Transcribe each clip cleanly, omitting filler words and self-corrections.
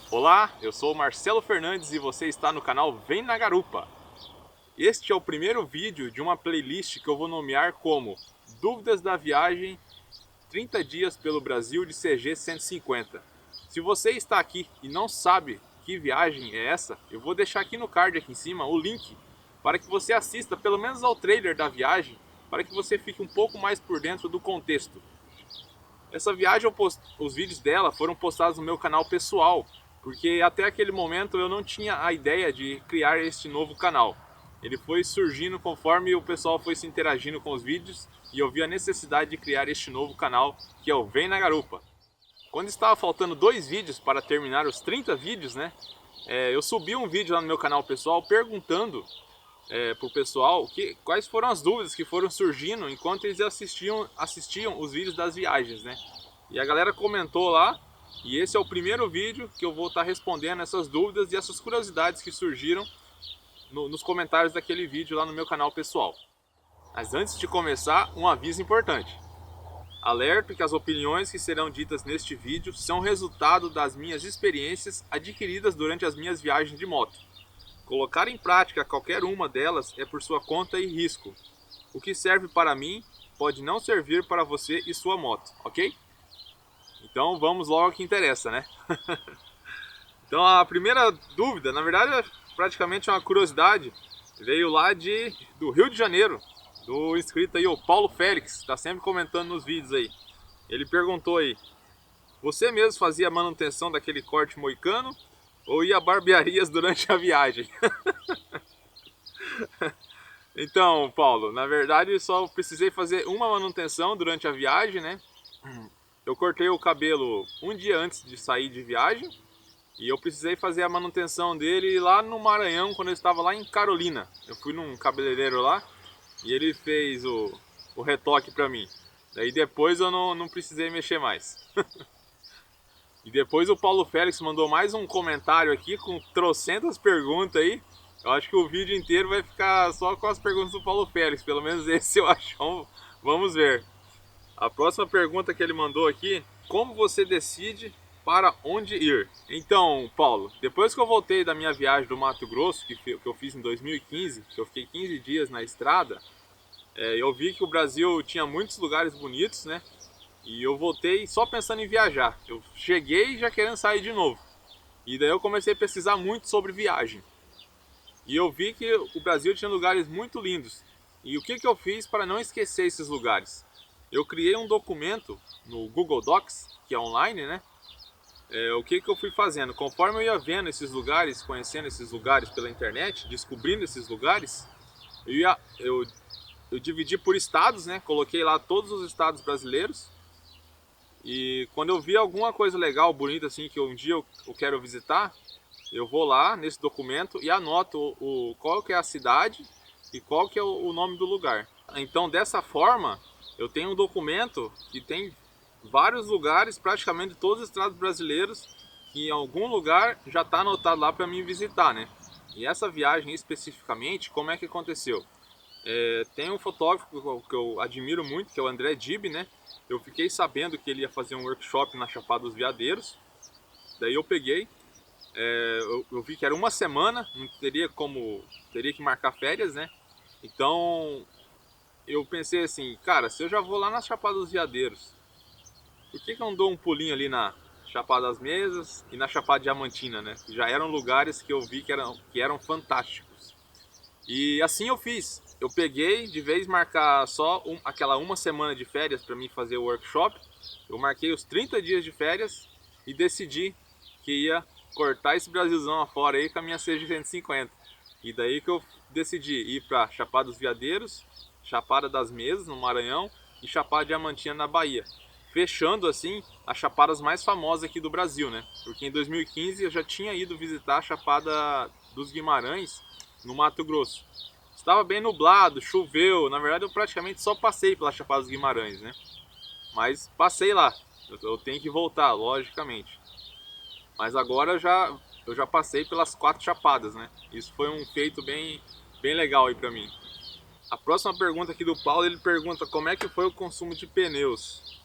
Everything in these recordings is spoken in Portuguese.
Olá, eu sou o Marcelo Fernandes e você está no canal Vem na Garupa. Este é o primeiro vídeo de uma playlist que eu vou nomear como Dúvidas da Viagem 30 Dias pelo Brasil de CG 150. Se você está aqui e não sabe que viagem é essa, eu vou deixar aqui no card aqui em cima o link para que você assista pelo menos ao trailer da viagem, para que você fique um pouco mais por dentro do contexto. Essa viagem, os vídeos dela foram postados no meu canal pessoal, porque até aquele momento eu não tinha a ideia de criar este novo canal. Ele foi surgindo conforme o pessoal foi se interagindo com os vídeos e eu vi a necessidade de criar este novo canal, que é o Vem na Garupa. Quando estava faltando 2 vídeos para terminar os 30 vídeos, né? Eu subi um vídeo lá no meu canal pessoal perguntando para o pessoal quais foram as dúvidas que foram surgindo enquanto eles assistiam os vídeos das viagens, né? E a galera comentou lá, e esse é o primeiro vídeo que eu vou estar respondendo essas dúvidas e essas curiosidades que surgiram nos comentários daquele vídeo lá no meu canal pessoal. Mas antes de começar, um aviso importante. Alerto que as opiniões que serão ditas neste vídeo são resultado das minhas experiências adquiridas durante as minhas viagens de moto. Colocar em prática qualquer uma delas é por sua conta e risco. O que serve para mim pode não servir para você e sua moto, ok? Então vamos logo ao que interessa, né? Então a primeira dúvida, na verdade praticamente é uma curiosidade, veio lá do Rio de Janeiro, do inscrito aí, o Paulo Félix, está sempre comentando nos vídeos aí. Ele perguntou aí, você mesmo fazia a manutenção daquele corte moicano ou ia a barbearias durante a viagem? Então, Paulo, na verdade eu só precisei fazer uma manutenção durante a viagem, né? Eu cortei o cabelo um dia antes de sair de viagem e eu precisei fazer a manutenção dele lá no Maranhão, quando eu estava lá em Carolina. Eu fui num cabeleireiro lá e ele fez o retoque pra mim. Daí depois eu não precisei mexer mais. E depois o Paulo Félix mandou mais um comentário aqui com trocentas perguntas aí. Eu acho que o vídeo inteiro vai ficar só com as perguntas do Paulo Félix, pelo menos esse eu acho. Vamos ver. A próxima pergunta que ele mandou aqui, como você decide para onde ir? Então, Paulo, depois que eu voltei da minha viagem do Mato Grosso, que eu fiz em 2015, que eu fiquei 15 dias na estrada, eu vi que o Brasil tinha muitos lugares bonitos, né? E eu voltei só pensando em viajar. Eu cheguei já querendo sair de novo. E daí eu comecei a pesquisar muito sobre viagem. E eu vi que o Brasil tinha lugares muito lindos. E o que eu fiz para não esquecer esses lugares? Eu criei um documento no Google Docs, que é online, né? O que eu fui fazendo? Conforme eu ia vendo esses lugares, conhecendo esses lugares pela internet, descobrindo esses lugares, eu dividi por estados, né? Coloquei lá todos os estados brasileiros. E quando eu vi alguma coisa legal, bonita assim, que um dia eu quero visitar, eu vou lá nesse documento e anoto qual que é a cidade e qual que é o nome do lugar. Então dessa forma, eu tenho um documento que tem vários lugares, praticamente todos os estados brasileiros, que em algum lugar já está anotado lá para mim visitar, né? E essa viagem especificamente, como é que aconteceu? Tem um fotógrafo que eu admiro muito, que é o André Dib, né? Eu fiquei sabendo que ele ia fazer um workshop na Chapada dos Veadeiros. Daí eu peguei, eu vi que era uma semana, não teria que marcar férias, né? Então eu pensei assim, cara, se eu já vou lá na Chapada dos Veadeiros, por que eu não dou um pulinho ali na Chapada das Mesas e na Chapada Diamantina, né? Que já eram lugares que eu vi que eram fantásticos. E assim eu fiz. Eu peguei, de vez marcar só aquela uma semana de férias para mim fazer o workshop, eu marquei os 30 dias de férias e decidi que ia cortar esse Brasilzão afora aí com a minha CG 150. E daí que eu decidi ir para Chapada dos Veadeiros, Chapada das Mesas no Maranhão e Chapada Diamantina na Bahia. Fechando assim as chapadas mais famosas aqui do Brasil, né? Porque em 2015 eu já tinha ido visitar a Chapada dos Guimarães no Mato Grosso. Estava bem nublado, choveu, na verdade eu praticamente só passei pela Chapada dos Guimarães, né? Mas passei lá, eu tenho que voltar, logicamente. Mas agora eu já passei pelas 4 chapadas, né? Isso foi um feito bem legal aí pra mim. A próxima pergunta aqui do Paulo, ele pergunta como é que foi o consumo de pneus.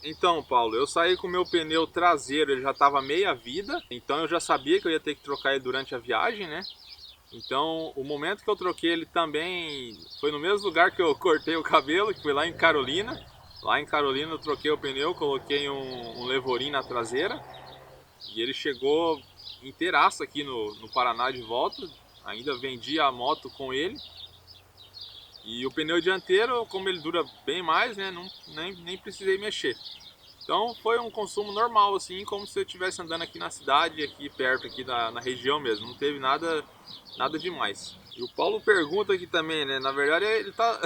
Então, Paulo, eu saí com o meu pneu traseiro, ele já estava meia vida, então eu já sabia que eu ia ter que trocar ele durante a viagem, né? Então, o momento que eu troquei ele também foi no mesmo lugar que eu cortei o cabelo, que foi lá em Carolina. Lá em Carolina eu troquei o pneu, coloquei um levorim na traseira e ele chegou inteiraço aqui no Paraná de volta. Ainda vendi a moto com ele. E o pneu dianteiro, como ele dura bem mais, né, nem precisei mexer. Então foi um consumo normal, assim, como se eu estivesse andando aqui na cidade, aqui perto, aqui na região mesmo. Não teve nada demais. E o Paulo pergunta aqui também, né? Na verdade ele tá...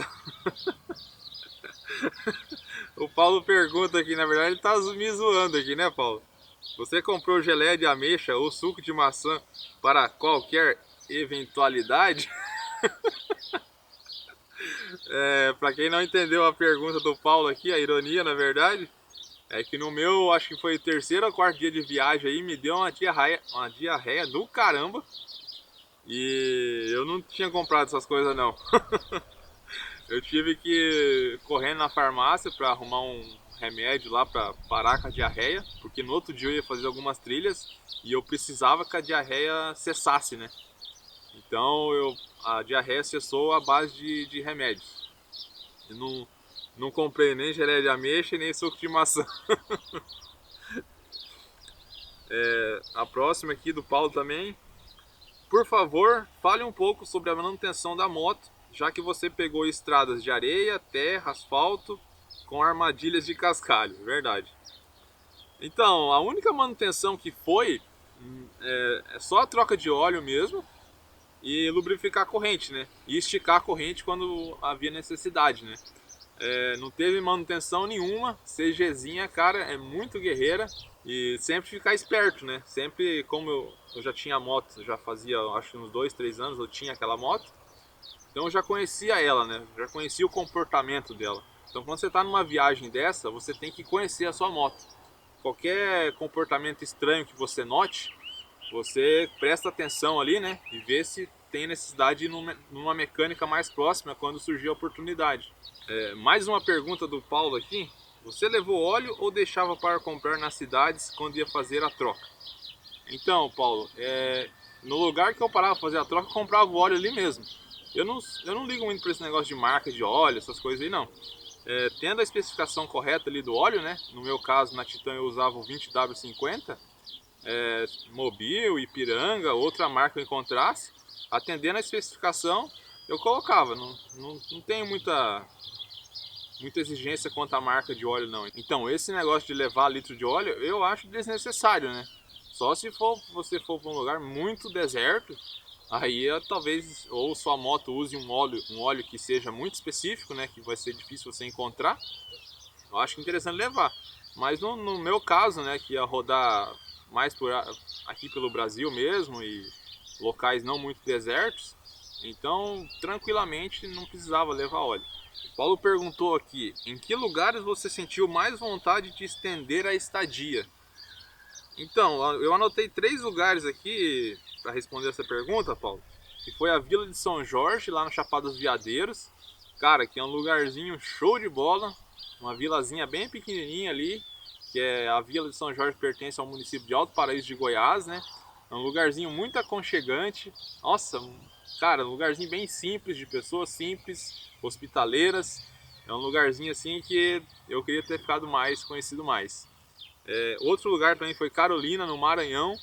O Paulo pergunta aqui, na verdade ele tá me zoando aqui, né, Paulo? Você comprou geleia de ameixa ou suco de maçã para qualquer eventualidade? Para quem não entendeu a pergunta do Paulo aqui, a ironia, na verdade, é que no meu, acho que foi o terceiro ou quarto dia de viagem aí, me deu uma diarreia do caramba. E eu não tinha comprado essas coisas não. Eu tive que ir correndo na farmácia para arrumar um remédio lá para parar com a diarreia, porque no outro dia eu ia fazer algumas trilhas e eu precisava que a diarreia cessasse, né? Então a diarreia cessou à base de remédios. Eu não comprei nem geleia de ameixa nem suco de maçã. A próxima aqui do Paulo também. Por favor, fale um pouco sobre a manutenção da moto, já que você pegou estradas de areia, terra, asfalto, com armadilhas de cascalho. Verdade. Então, a única manutenção que foi é só a troca de óleo mesmo e lubrificar a corrente, né? E esticar a corrente quando havia necessidade, né? Não teve manutenção nenhuma. CGzinha, cara, é muito guerreira. E sempre ficar esperto, né? Sempre, como eu já tinha moto, já fazia acho que uns 2, 3 anos eu tinha aquela moto. Então eu já conhecia ela, né? Já conhecia o comportamento dela. Então quando você está numa viagem dessa, você tem que conhecer a sua moto. Qualquer comportamento estranho que você note, você presta atenção ali, né? E vê se tem necessidade de ir numa mecânica mais próxima quando surgir a oportunidade. Mais uma pergunta do Paulo aqui. Você levou óleo ou deixava para comprar nas cidades quando ia fazer a troca? Então, Paulo, no lugar que eu parava para fazer a troca, eu comprava o óleo ali mesmo. Eu não ligo muito para esse negócio de marca de óleo, essas coisas aí não. Tendo a especificação correta ali do óleo, né? No meu caso, na Titan eu usava o 20W50, Mobil, Ipiranga, outra marca que eu encontrasse. Atendendo a especificação, eu colocava. Não tenho muita exigência quanto à marca de óleo não. Então esse negócio de levar litro de óleo eu acho desnecessário, né? Só se você for para um lugar muito deserto, aí talvez ou sua moto use um óleo que seja muito específico, né? Que vai ser difícil você encontrar. Eu acho interessante levar. Mas no meu caso, né? Que ia rodar mais aqui pelo Brasil mesmo e locais não muito desertos, então tranquilamente não precisava levar óleo. Paulo perguntou aqui, em que lugares você sentiu mais vontade de estender a estadia? Então, eu anotei 3 lugares aqui para responder essa pergunta, Paulo. Que foi a Vila de São Jorge, lá no Chapada dos Veadeiros. Cara, que é um lugarzinho show de bola. Uma vilazinha bem pequenininha ali. Que é a Vila de São Jorge, pertence ao município de Alto Paraíso de Goiás, né? É um lugarzinho muito aconchegante. Nossa, cara, um lugarzinho bem simples, de pessoas simples, hospitaleiras. É um lugarzinho assim que eu queria ter ficado mais, conhecido mais. Outro lugar também foi Carolina, no Maranhão,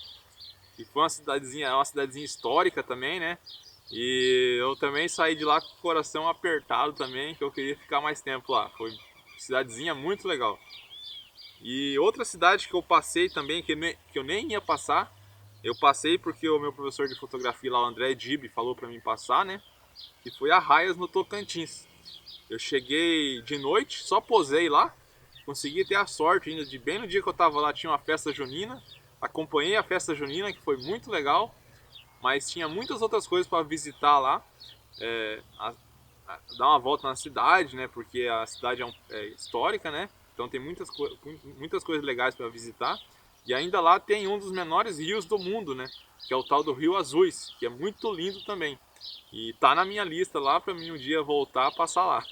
que foi uma cidadezinha histórica também, né? E eu também saí de lá com o coração apertado também, que eu queria ficar mais tempo lá. Foi uma cidadezinha muito legal. E outra cidade que eu passei também, que eu nem ia passar, eu passei porque o meu professor de fotografia lá, o André Dib, falou para mim passar, né? Que foi Arraias, no Tocantins. Eu cheguei de noite, só posei lá, consegui ter a sorte ainda de bem no dia que eu tava lá tinha uma festa junina, acompanhei a festa junina que foi muito legal, mas tinha muitas outras coisas para visitar lá, dar uma volta na cidade, né? Porque a cidade é histórica, né? Então tem muitas coisas legais para visitar. E ainda lá tem um dos menores rios do mundo, né? Que é o tal do Rio Azuis, que é muito lindo também. E tá na minha lista lá para mim um dia voltar a passar lá.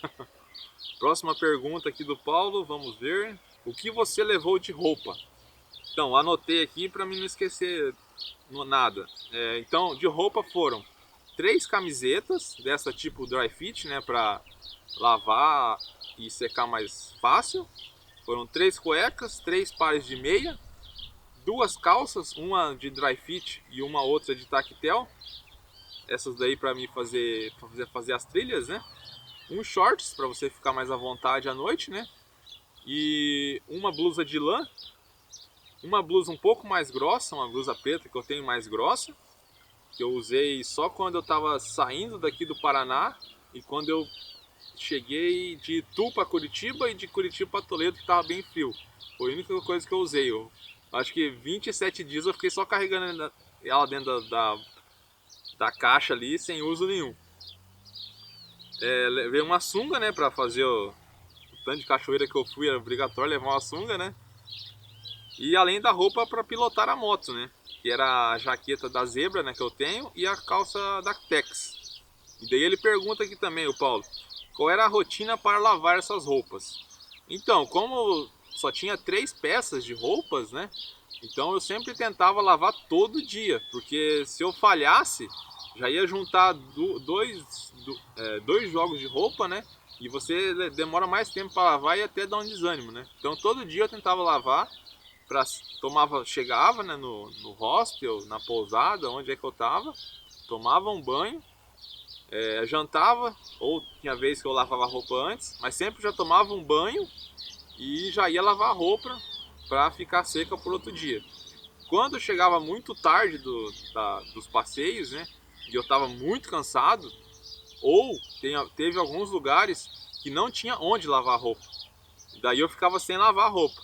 Próxima pergunta aqui do Paulo, vamos ver. O que você levou de roupa? Então, anotei aqui para mim não esquecer nada. Então, de roupa foram 3 camisetas dessa tipo dry fit, né, para lavar e secar mais fácil. Foram 3 cuecas, 3 pares de meia, 2 calças, uma de dry fit e uma outra de tactel. Essas daí para mim fazer as trilhas, né? Um shorts para você ficar mais à vontade à noite, né? E uma blusa de lã, uma blusa um pouco mais grossa, uma blusa preta que eu tenho mais grossa, que eu usei só quando eu estava saindo daqui do Paraná e quando eu cheguei de Itu para Curitiba e de Curitiba para Toledo, que estava bem frio. Foi a única coisa que eu usei. Eu acho que 27 dias eu fiquei só carregando ela dentro da caixa ali, sem uso nenhum. Levei uma sunga, né, para fazer o tanto de cachoeira que eu fui, era obrigatório levar uma sunga, né? E além da roupa para pilotar a moto, né? Que era a jaqueta da Zebra, né, que eu tenho, e a calça da Tex. E daí ele pergunta aqui também, o Paulo, qual era a rotina para lavar essas roupas? Então, como só tinha 3 peças de roupas, né? Então eu sempre tentava lavar todo dia, porque se eu falhasse, já ia juntar dois jogos de roupa, né? E você demora mais tempo para lavar e até dá um desânimo, né? Então todo dia eu tentava lavar, chegava, né, no hostel, na pousada, onde é que eu tava, tomava um banho, jantava, ou tinha vez que eu lavava a roupa antes, mas sempre já tomava um banho e já ia lavar a roupa para ficar seca por outro dia. Quando chegava muito tarde dos passeios, né, e eu estava muito cansado, ou teve alguns lugares que não tinha onde lavar a roupa, daí eu ficava sem lavar a roupa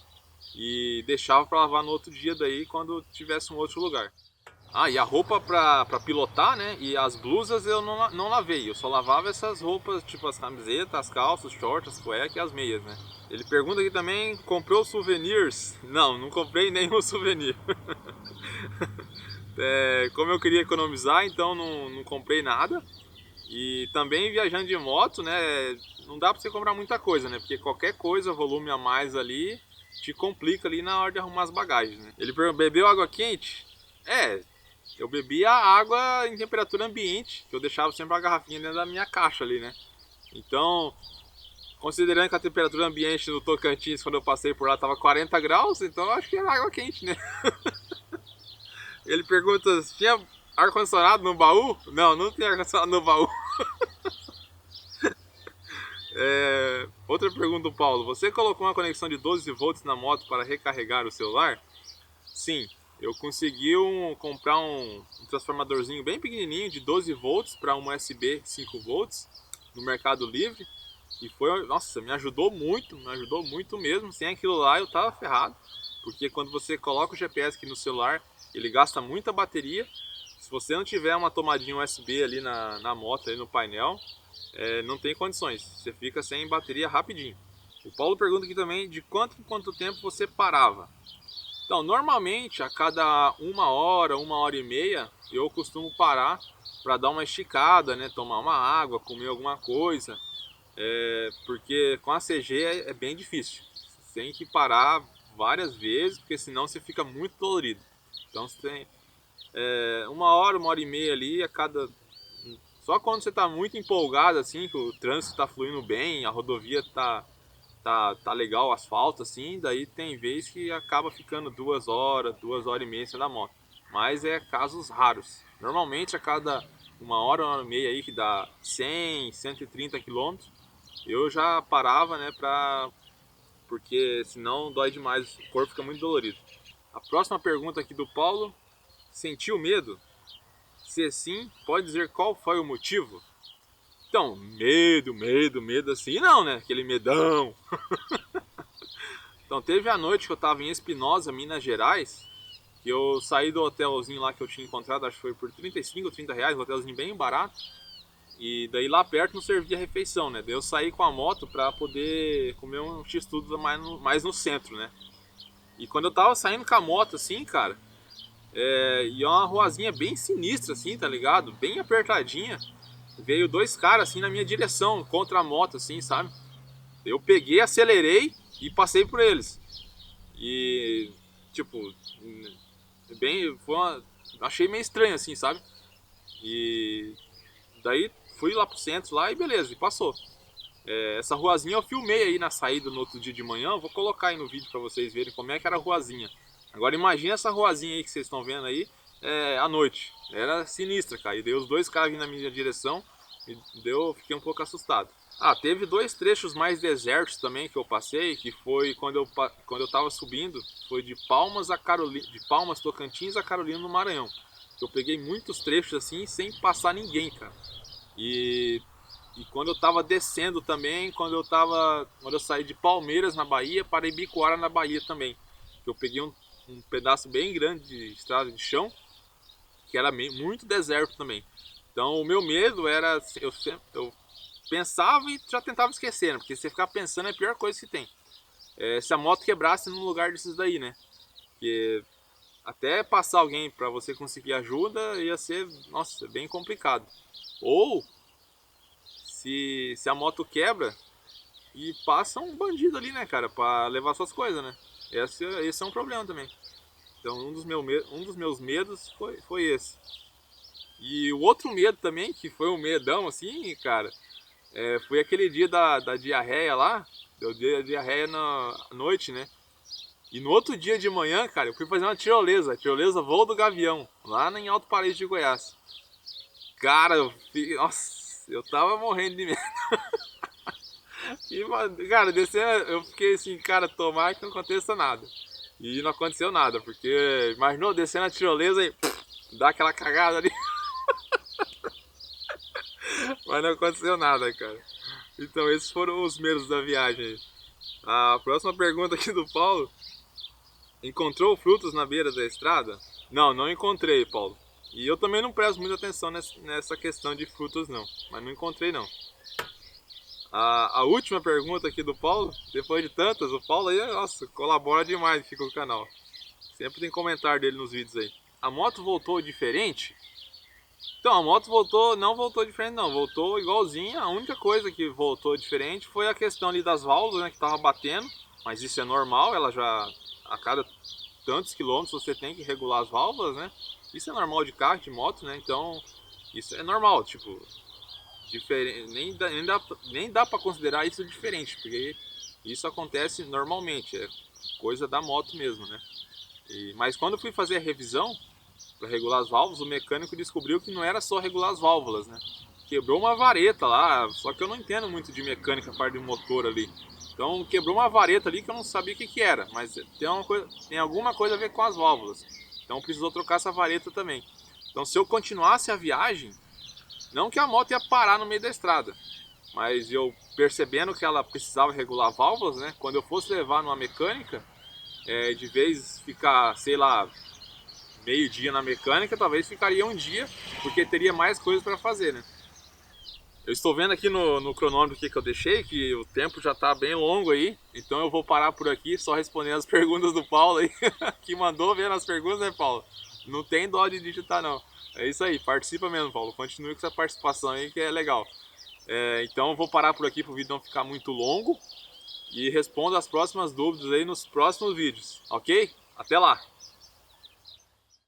e deixava para lavar no outro dia daí quando tivesse um outro lugar. E a roupa para pilotar, né, e as blusas eu não lavei, eu só lavava essas roupas, tipo as camisetas, as calças, os shorts, as cuecas e as meias, né. Ele pergunta aqui também, comprou souvenirs? Não comprei nenhum souvenir. Como eu queria economizar, então não comprei nada. E também viajando de moto, né, não dá para você comprar muita coisa, né, porque qualquer coisa, volume a mais ali, te complica ali na hora de arrumar as bagagens, né. Ele perguntou, bebeu água quente? Eu bebia água em temperatura ambiente, que eu deixava sempre a garrafinha dentro da minha caixa ali, né. Então, considerando que a temperatura ambiente no Tocantins, quando eu passei por lá, estava 40 graus, então eu acho que era água quente, né. Ele pergunta se tinha ar-condicionado no baú? Não tem ar-condicionado no baú. Outra pergunta do Paulo. Você colocou uma conexão de 12 volts na moto para recarregar o celular? Sim, eu consegui comprar um transformadorzinho bem pequenininho de 12 volts para um USB 5 volts no Mercado Livre. E nossa, me ajudou muito mesmo. Sem aquilo lá eu tava ferrado. Porque quando você coloca o GPS aqui no celular, ele gasta muita bateria. Se você não tiver uma tomadinha USB ali na moto, ali no painel, não tem condições. Você fica sem bateria rapidinho. O Paulo pergunta aqui também de quanto em quanto tempo você parava. Então, normalmente a cada 1 hora e meia, eu costumo parar para dar uma esticada, né? Tomar uma água, comer alguma coisa. Porque com a CG é bem difícil. Você tem que parar várias vezes, porque senão você fica muito dolorido. Então você tem 1 hora e meia ali a cada. Só quando você está muito empolgado, assim, que o trânsito está fluindo bem, a rodovia tá legal, o asfalto, assim, daí tem vez que acaba ficando 2 horas, 2 horas e meia sem da moto. Mas é casos raros. Normalmente a cada 1 hora e meia aí, que dá 100, 130 quilômetros, eu já parava, né, porque senão dói demais, o corpo fica muito dolorido. A próxima pergunta aqui do Paulo: sentiu medo? Se sim, pode dizer qual foi o motivo? Então, medo assim, não, né? Aquele medão. Então, teve a noite que eu tava em Espinosa, Minas Gerais, que eu saí do hotelzinho lá que eu tinha encontrado, acho que foi por 35 ou 30 reais, um hotelzinho bem barato. E daí lá perto não servia refeição, né? Daí eu saí com a moto pra poder comer um x-tudo mais no centro, né? E quando eu tava saindo com a moto assim, cara, e é uma ruazinha bem sinistra assim, tá ligado? Bem apertadinha. Veio 2 caras assim na minha direção, contra a moto assim, sabe? Eu peguei, acelerei e passei por eles. E, tipo, achei meio estranho assim, sabe? E daí fui lá pro centro lá e beleza, e passou. Essa ruazinha eu filmei aí na saída no outro dia de manhã, eu vou colocar aí no vídeo pra vocês verem como é que era a ruazinha. Agora imagina essa ruazinha aí que vocês estão vendo aí, à noite. Era sinistra, cara. E daí os dois caras vindo na minha direção, fiquei um pouco assustado. Ah, teve dois trechos mais desertos também que eu passei, que foi quando eu tava subindo, foi de Palmas a Carolina, de Palmas, Tocantins a Carolina no Maranhão. Eu peguei muitos trechos assim sem passar ninguém, cara. E quando eu tava descendo também, quando eu saí de Palmeiras na Bahia, para Ibicoara na Bahia também. Eu peguei um pedaço bem grande de estrada de chão, que era muito deserto também. Então o meu medo era, eu pensava e já tentava esquecer, né? Porque você ficar pensando é a pior coisa que tem. Se a moto quebrasse num lugar desses daí, né? Porque até passar alguém para você conseguir ajuda ia ser, nossa, bem complicado. Ou se a moto quebra e passa um bandido ali, né, cara, para levar suas coisas, né? Esse é um problema também. Então um dos meus medos foi esse. E o outro medo também, que foi um medão assim, cara, foi aquele dia da diarreia lá. Deu diarreia na noite, né? E no outro dia de manhã, cara, eu fui fazer uma tirolesa Voo do Gavião, lá em Alto Paraíso de Goiás. Cara, nossa, eu tava morrendo de medo. E, cara, descendo, eu fiquei assim, cara, tomara que não aconteça nada. E não aconteceu nada, porque imaginou descendo a tirolesa e dá aquela cagada ali. Mas não aconteceu nada, cara. Então esses foram os medos da viagem. A próxima pergunta aqui do Paulo. Encontrou frutos na beira da estrada? Não, não encontrei, Paulo. E eu também não presto muita atenção nessa questão de frutos não. Mas não encontrei não. A última pergunta aqui do Paulo, depois de tantas, o Paulo aí, nossa, colabora demais aqui com o canal. Sempre tem comentário dele nos vídeos aí. A moto voltou diferente? Então, a moto não voltou diferente não, voltou igualzinha. A única coisa que voltou diferente foi a questão ali das válvulas, né, que tava batendo. Mas isso é normal, ela já, a cada tantos quilômetros você tem que regular as válvulas, né? Isso é normal de carro, de moto, né? Então, isso é normal, tipo, diferente, nem dá para considerar isso diferente, porque isso acontece normalmente, é coisa da moto mesmo, né? Mas quando eu fui fazer a revisão para regular as válvulas, o mecânico descobriu que não era só regular as válvulas, né? Quebrou uma vareta lá, só que eu não entendo muito de mecânica, a parte do motor ali. Então quebrou uma vareta ali que eu não sabia o que era, mas tem alguma coisa a ver com as válvulas. Então precisou trocar essa vareta também. Então se eu continuasse a viagem, não que a moto ia parar no meio da estrada, mas eu percebendo que ela precisava regular válvulas, né? Quando eu fosse levar numa mecânica, de vez ficar, sei lá, meio-dia na mecânica, talvez ficaria um dia, porque teria mais coisas para fazer, né? Eu estou vendo aqui no cronômetro que eu deixei que o tempo já está bem longo aí, então eu vou parar por aqui, só respondendo as perguntas do Paulo aí, que mandou ver as perguntas, né, Paulo? Não tem dó de digitar não. É isso aí, participa mesmo, Paulo. Continue com essa participação aí que é legal. Então eu vou parar por aqui para o vídeo não ficar muito longo e respondo as próximas dúvidas aí nos próximos vídeos, ok? Até lá!